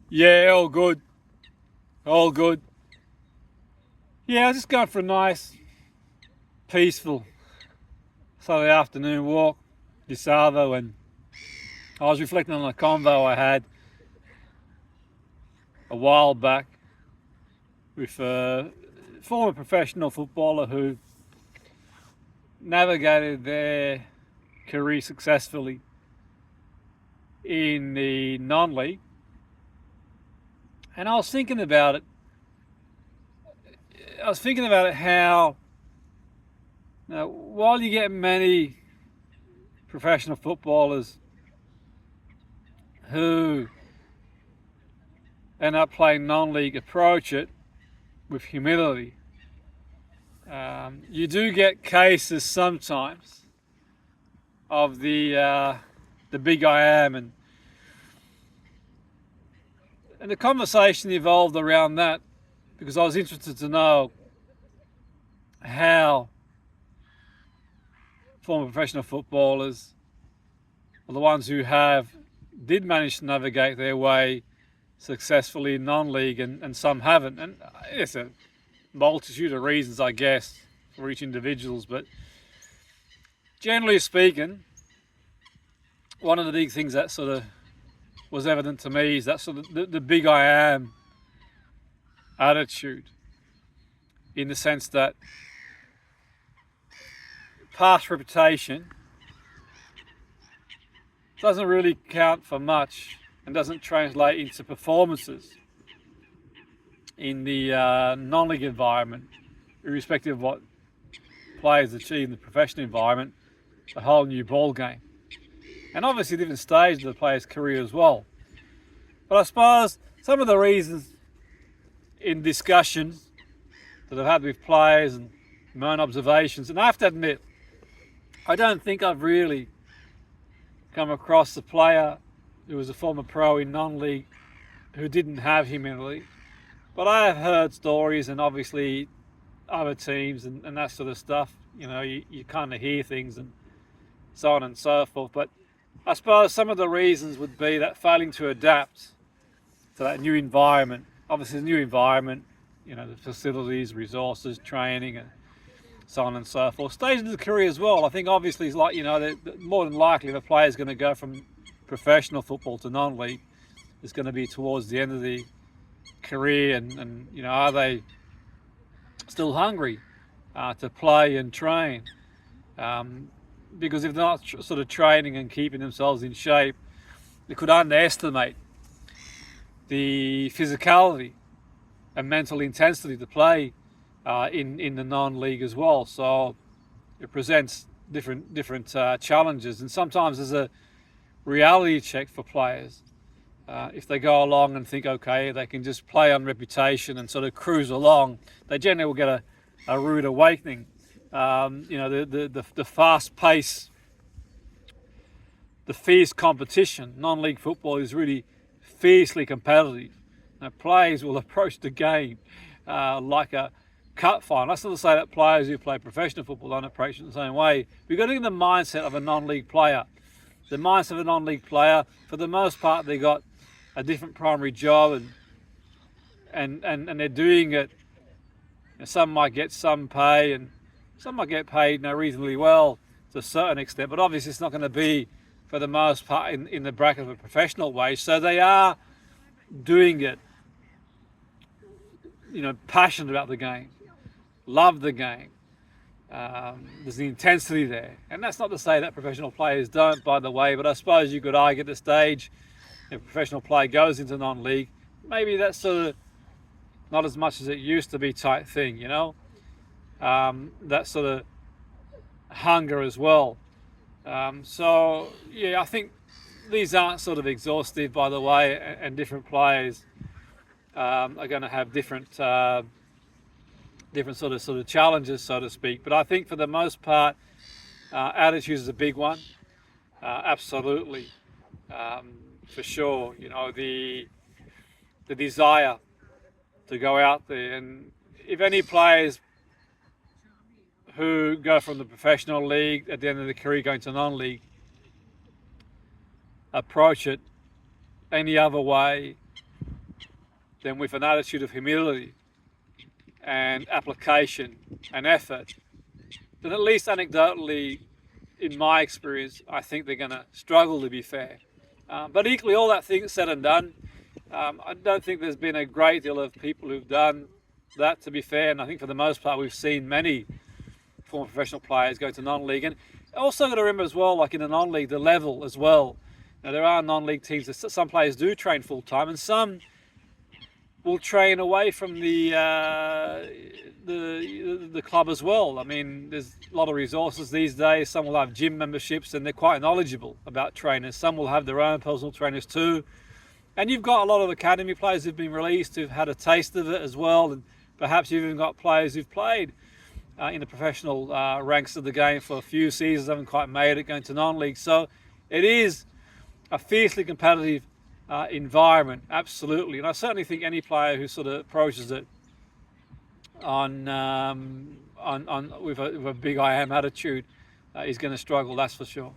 Yeah, all good. All good. Yeah, I was just going for a nice, peaceful Saturday afternoon walk this Arvo, and I was reflecting on a convo I had a while back with a former professional footballer who navigated their career successfully in the non-league. And I was thinking about it. How, while you get many professional footballers who end up playing non-league approach it with humility, you do get cases sometimes of the big I am, and the conversation evolved around that because I was interested to know how former professional footballers, or the ones who did manage to navigate their way successfully in non-league, and some haven't, and it's a multitude of reasons, I guess, for each individuals. But generally speaking, one of the big things that sort of was evident to me is that sort of the big I am attitude, in the sense that past reputation doesn't really count for much and doesn't translate into performances in the non-league environment, irrespective of what players achieve in the professional environment. A whole new ball game, and obviously different stage of the player's career as well. But I suppose some of the reasons in discussion that I've had with players and my own observations, and I have to admit, I don't think I've really come across a player who was a former pro in non-league who didn't have humility. But I have heard stories, and obviously other teams and that sort of stuff. You kind of hear things and so on and so forth. But I suppose some of the reasons would be that failing to adapt to that new environment. Obviously, the new environment, the facilities, resources, training, and so on and so forth. Stages of the career as well. I think obviously it's like, more than likely if a player is going to go from professional football to non-league, it's going to be towards the end of the career, and are they still hungry to play and train? Because if they're not sort of training and keeping themselves in shape, they could underestimate the physicality and mental intensity to play in the non-league as well. So it presents different challenges, and sometimes there's a reality check for players. If they go along and think, okay, they can just play on reputation and sort of cruise along, they generally will get a rude awakening. The fast pace, the fierce competition. Non-league football is really fiercely competitive. Players will approach the game like a cup final. That's not to say that players who play professional football don't approach it the same way. We've got to get the mindset of a non-league player. The mindset of a non-league player, for the most part, they got a different primary job, and they're doing it. Some might get some pay, and some might get paid reasonably well to a certain extent, but obviously it's not going to be, for the most part, in the bracket of a professional wage. So they are doing it, passionate about the game, love the game. There's the intensity there, and that's not to say that professional players don't, by the way, but I suppose you could argue at the stage if a professional player goes into non-league, maybe that's sort of not as much as it used to be type thing, that sort of hunger as well. So yeah, I think these aren't sort of exhaustive, by the way, and different players are going to have different sort of challenges, so to speak. But I think for the most part, attitude is a big one. Absolutely, for sure. The desire to go out there, and if any players who go from the professional league at the end of the career going to non-league approach it any other way then with an attitude of humility and application and effort, then at least anecdotally, in my experience, I think they're going to struggle, to be fair. But equally, all that thing said and done, I don't think there's been a great deal of people who've done that, to be fair. And I think for the most part, we've seen many former professional players go to non-league. And also got to remember as well, like in the non-league, the level as well. Now, there are non-league teams that some players do train full-time, and some will train away from the club as well. I mean, there's a lot of resources these days. Some will have gym memberships, and they're quite knowledgeable about trainers. Some will have their own personal trainers too. And you've got a lot of academy players who've been released who've had a taste of it as well. And perhaps you've even got players who've played in the professional ranks of the game for a few seasons, haven't quite made it, going to non-league. So it is a fiercely competitive environment, absolutely. And I certainly think any player who sort of approaches it with a big I am attitude is going to struggle, that's for sure.